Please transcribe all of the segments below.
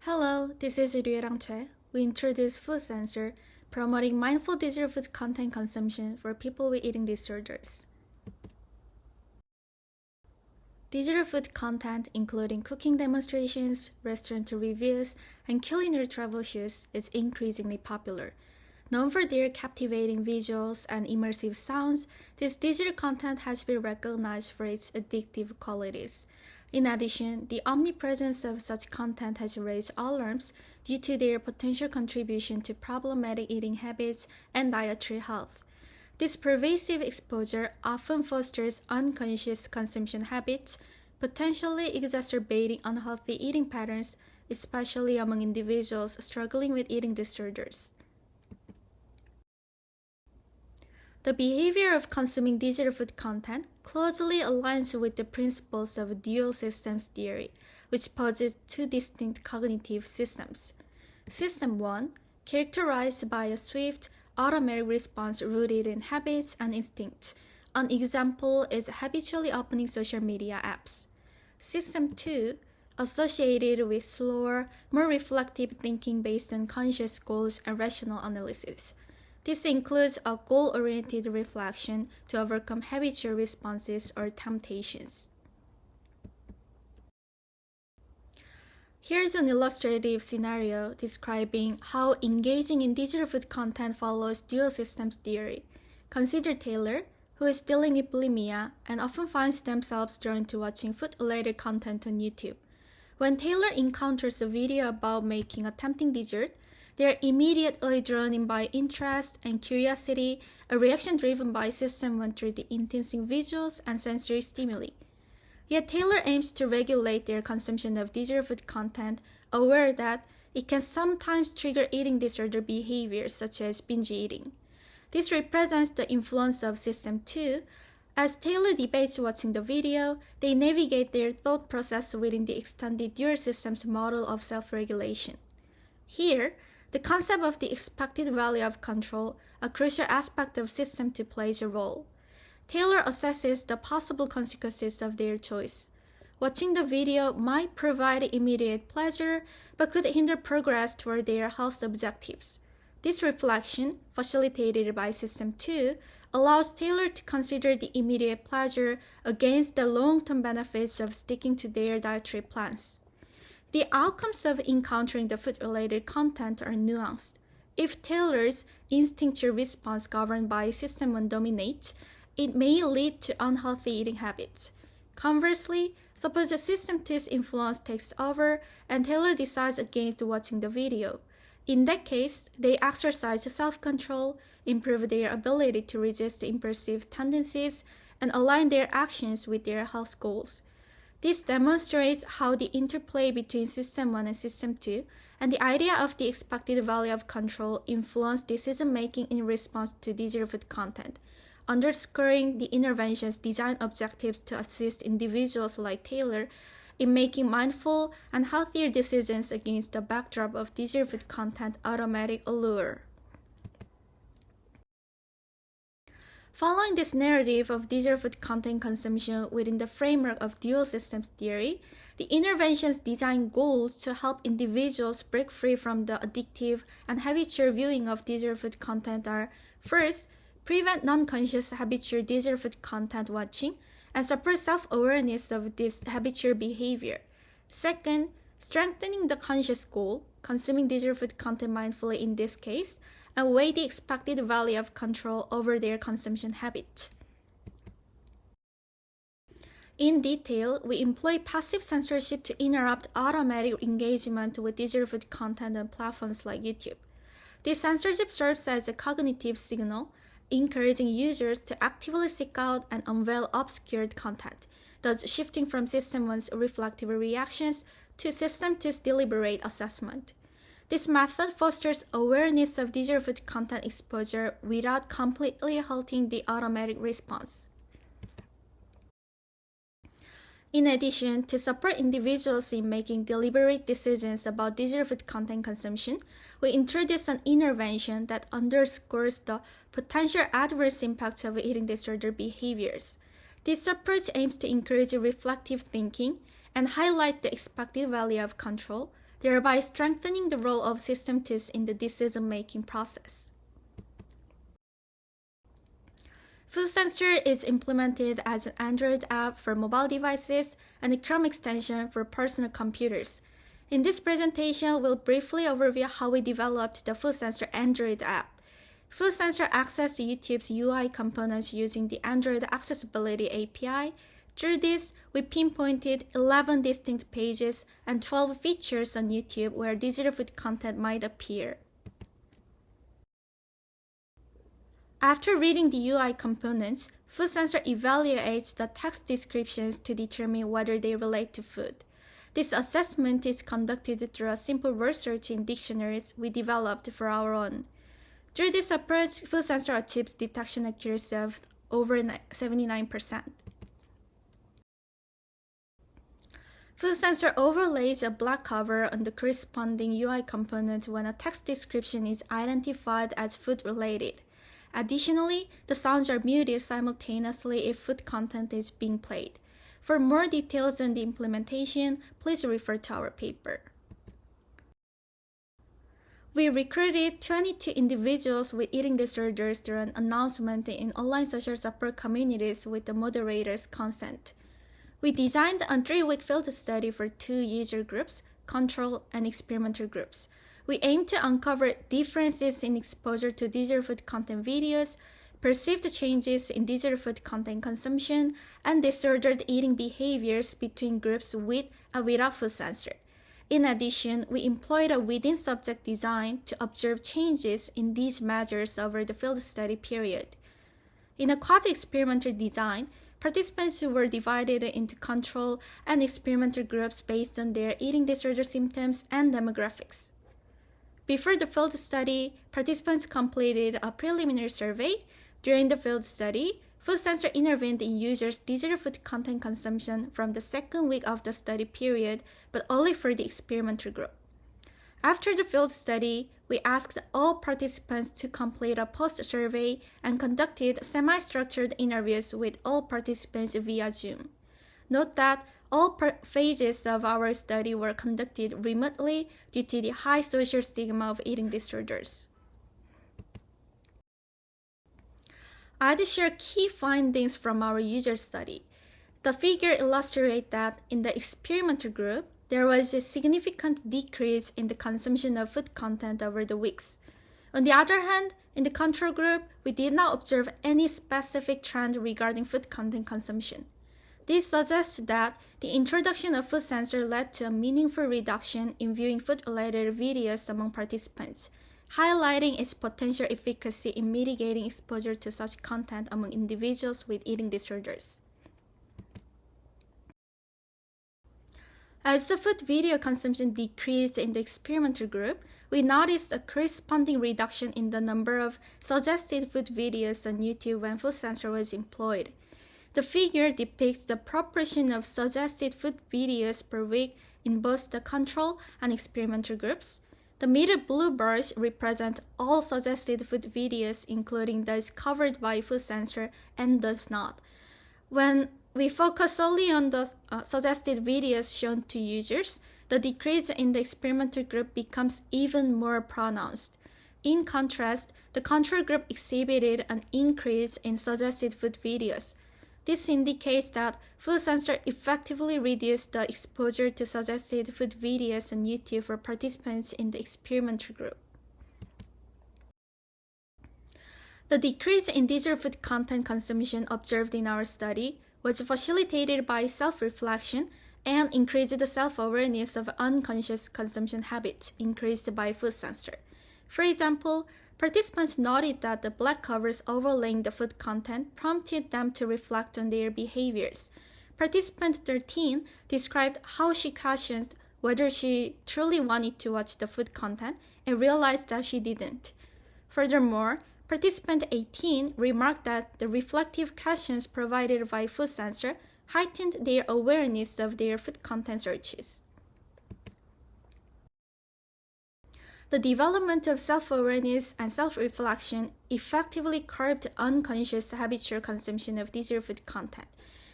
Hello, this is Rang Choi. We introduce FoodCensor, promoting mindful digital food content consumption for people with eating disorders. Digital food content, including cooking demonstrations, restaurant reviews, and culinary troubleshoots, is increasingly popular. Known for their captivating visuals and immersive sounds, this digital content has been recognized for its addictive qualities. In addition, the omnipresence of such content has raised alarms due to their potential contribution to problematic eating habits and dietary health. This pervasive exposure often fosters unconscious consumption habits, potentially exacerbating unhealthy eating patterns, especially among individuals struggling with eating disorders. The behavior of consuming digital food content closely aligns with the principles of dual systems theory, which poses two distinct cognitive systems. System 1, characterized by a swift, automatic response rooted in habits and instincts. An example is habitually opening social media apps. System 2, associated with slower, more reflective thinking based on conscious goals and rational analysis. This includes a goal-oriented reflection to overcome habitual responses or temptations. Here's an illustrative scenario describing how engaging in digital food content follows dual systems theory. Consider Taylor, who is dealing with bulimia and often finds themselves drawn to watching food-related content on YouTube. When Taylor encounters a video about making a tempting dessert, they are immediately drawn in by interest and curiosity, a reaction driven by System 1 through the intensive visuals and sensory stimuli. Yet Taylor aims to regulate their consumption of digital food content, aware that it can sometimes trigger eating disorder behaviors such as binge eating. This represents the influence of System 2. As Taylor debates watching the video, they navigate their thought process within the extended dual systems model of self-regulation. Here, the concept of the expected value of control, a crucial aspect of System 2, plays a role. Taylor assesses the possible consequences of their choice. Watching the video might provide immediate pleasure, but could hinder progress toward their health objectives. This reflection, facilitated by System 2, allows Taylor to consider the immediate pleasure against the long-term benefits of sticking to their dietary plans. The outcomes of encountering the food-related content are nuanced. If Taylor's instinctual response governed by System 1 dominates, it may lead to unhealthy eating habits. Conversely, suppose the System 2's influence takes over and Taylor decides against watching the video. In that case, they exercise self-control, improve their ability to resist impulsive tendencies, and align their actions with their health goals. This demonstrates how the interplay between System 1 and System 2 and the idea of the expected value of control influence decision-making in response to digital food content, underscoring the intervention's design objectives to assist individuals like Taylor in making mindful and healthier decisions against the backdrop of digital food content automatic allure. Following this narrative of digital food content consumption within the framework of dual systems theory, the intervention's design goals to help individuals break free from the addictive and habitual viewing of digital food content are: first, prevent non-conscious habitual digital food content watching and support self-awareness of this habitual behavior. Second, strengthening the conscious goal, consuming digital food content mindfully in this case, and weigh the expected value of control over their consumption habit. In detail, we employ passive censorship to interrupt automatic engagement with digital food content on platforms like YouTube. This censorship serves as a cognitive signal, encouraging users to actively seek out and unveil obscured content, thus shifting from System 1's reflective reactions to System 2's deliberate assessment. This method fosters awareness of digital food content exposure without completely halting the automatic response. In addition, to support individuals in making deliberate decisions about digital food content consumption, we introduce an intervention that underscores the potential adverse impacts of eating disorder behaviors. This approach aims to encourage reflective thinking and highlight the expected value of control, thereby strengthening the role of systems in the decision-making process. FoodCensor is implemented as an Android app for mobile devices and a Chrome extension for personal computers. In this presentation, we'll briefly overview how we developed the FoodCensor Android app. FoodCensor accesses YouTube's UI components using the Android Accessibility API. Through this, we pinpointed 11 distinct pages and 12 features on YouTube where digital food content might appear. After reading the UI components, FoodCensor evaluates the text descriptions to determine whether they relate to food. This assessment is conducted through a simple word search in dictionaries we developed for our own. Through this approach, FoodCensor achieves detection accuracy of over 79%. FoodCensor overlays a black cover on the corresponding UI component when a text description is identified as food-related. Additionally, the sounds are muted simultaneously if food content is being played. For more details on the implementation, please refer to our paper. We recruited 22 individuals with eating disorders through an announcement in online social support communities with the moderator's consent. We designed a 3-week field study for 2 user groups, control and experimental groups. We aim to uncover differences in exposure to digital food content videos, perceived changes in digital food content consumption, and disordered eating behaviors between groups with and without FoodCensor. In addition, we employed a within-subject design to observe changes in these measures over the field study period. In a quasi-experimental design, participants were divided into control and experimental groups based on their eating disorder symptoms and demographics. Before the field study, participants completed a preliminary survey. During the field study, FoodCensor intervened in users' digital food content consumption from the 2nd week of the study period, but only for the experimental group. After the field study, we asked all participants to complete a post-survey and conducted semi-structured interviews with all participants via Zoom. Note that all phases of our study were conducted remotely due to the high social stigma of eating disorders. I'd share key findings from our user study. The figure illustrates that in the experimental group, there was a significant decrease in the consumption of food content over the weeks. On the other hand, in the control group, we did not observe any specific trend regarding food content consumption. This suggests that the introduction of FoodCensor led to a meaningful reduction in viewing food-related videos among participants, highlighting its potential efficacy in mitigating exposure to such content among individuals with eating disorders. As the food video consumption decreased in the experimental group, we noticed a corresponding reduction in the number of suggested food videos on YouTube when FoodCensor was employed. The figure depicts the proportion of suggested food videos per week in both the control and experimental groups. The middle blue bars represent all suggested food videos, including those covered by FoodCensor and those not. When we focus solely on the suggested videos shown to users, the decrease in the experimental group becomes even more pronounced. In contrast, the control group exhibited an increase in suggested food videos. This indicates that FoodCensor effectively reduced the exposure to suggested food videos on YouTube for participants in the experimental group. The decrease in digital food content consumption observed in our study was facilitated by self-reflection and increased the self-awareness of unconscious consumption habits increased by FoodCensor. For example, participants noted that the black covers overlaying the food content prompted them to reflect on their behaviors. Participant 13 described how she questioned whether she truly wanted to watch the food content and realized that she didn't. Furthermore, participant 18 remarked that the reflective questions provided by FoodCensor heightened their awareness of their food content searches. The development of self-awareness and self-reflection effectively curbed unconscious habitual consumption of digital food content.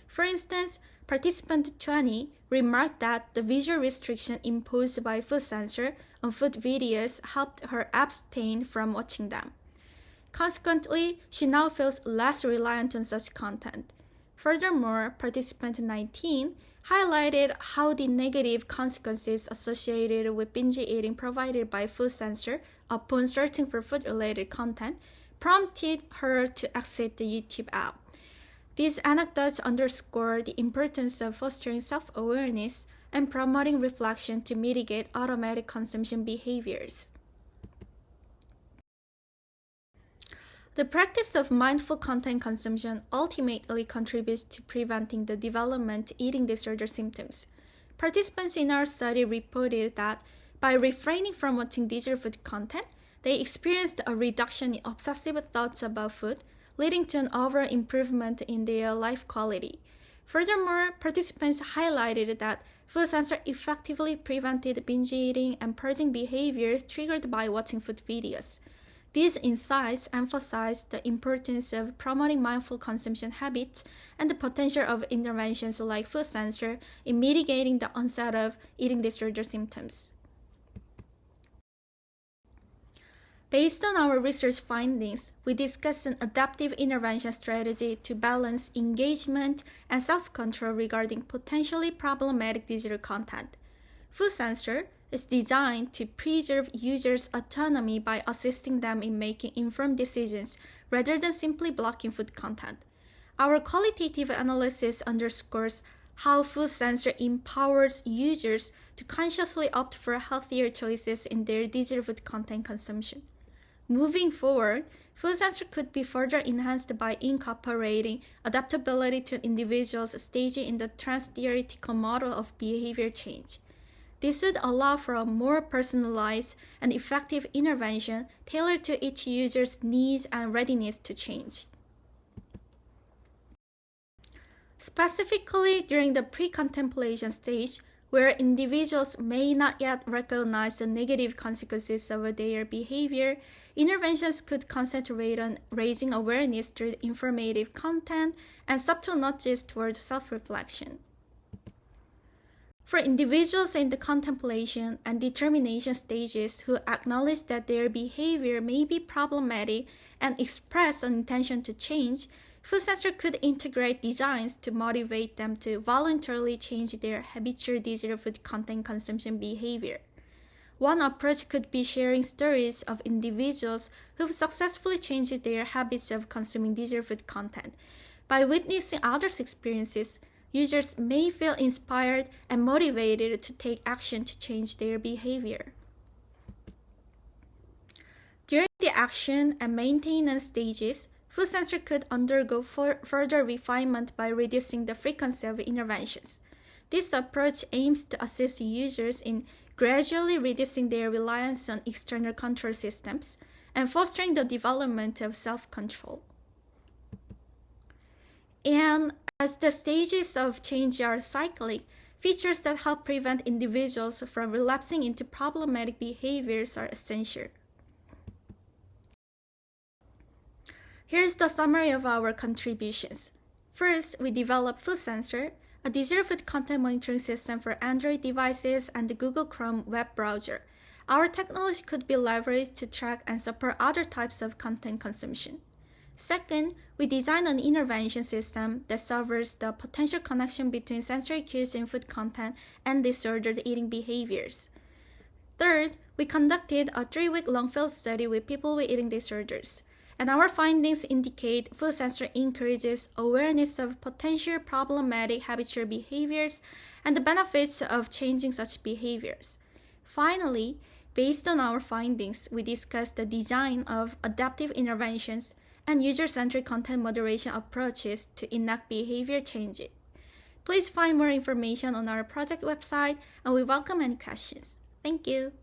For instance, participant 20 remarked that the visual restriction imposed by FoodCensor on food videos helped her abstain from watching them. Consequently, she now feels less reliant on such content. Furthermore, participant 19 highlighted how the negative consequences associated with binge eating provided by FoodCensor upon searching for food-related content prompted her to exit the YouTube app. These anecdotes underscore the importance of fostering self-awareness and promoting reflection to mitigate automatic consumption behaviors. The practice of mindful content consumption ultimately contributes to preventing the development of eating disorder symptoms. Participants in our study reported that by refraining from watching digital food content, they experienced a reduction in obsessive thoughts about food, leading to an overall improvement in their life quality. Furthermore, participants highlighted that FoodCensor effectively prevented binge eating and purging behaviors triggered by watching food videos. These insights emphasize the importance of promoting mindful consumption habits and the potential of interventions like FoodCensor in mitigating the onset of eating disorder symptoms. Based on our research findings, we discussed an adaptive intervention strategy to balance engagement and self-control regarding potentially problematic digital content. FoodCensor is designed to preserve users' autonomy by assisting them in making informed decisions rather than simply blocking food content. Our qualitative analysis underscores how FoodCensor empowers users to consciously opt for healthier choices in their digital food content consumption. Moving forward, FoodCensor could be further enhanced by incorporating adaptability to individuals' stage in the trans-theoretical model of behavior change. This would allow for a more personalized and effective intervention tailored to each user's needs and readiness to change. Specifically, during the pre-contemplation stage, where individuals may not yet recognize the negative consequences of their behavior, interventions could concentrate on raising awareness through informative content and subtle nudges towards self-reflection. For individuals in the contemplation and determination stages who acknowledge that their behavior may be problematic and express an intention to change, FoodCensor could integrate designs to motivate them to voluntarily change their habitual digital food content consumption behavior. One approach could be sharing stories of individuals who've successfully changed their habits of consuming digital food content. By witnessing others' experiences, users may feel inspired and motivated to take action to change their behavior. During the action and maintenance stages, FoodCensor could undergo further refinement by reducing the frequency of interventions. This approach aims to assist users in gradually reducing their reliance on external control systems and fostering the development of self-control. And as the stages of change are cyclic, features that help prevent individuals from relapsing into problematic behaviors are essential. Here's the summary of our contributions. First, we developed FoodCensor, a digital food content monitoring system for Android devices and the Google Chrome web browser. Our technology could be leveraged to track and support other types of content consumption. Second, we designed an intervention system that solves the potential connection between sensory cues in food content and disordered eating behaviors. Third, we conducted a 3-week-long field study with people with eating disorders, and our findings indicate FoodCensor encourages awareness of potential problematic habitual behaviors and the benefits of changing such behaviors. Finally, based on our findings, we discussed the design of adaptive interventions and user-centric content moderation approaches to enact behavior changes. Please find more information on our project website, and we welcome any questions. Thank you.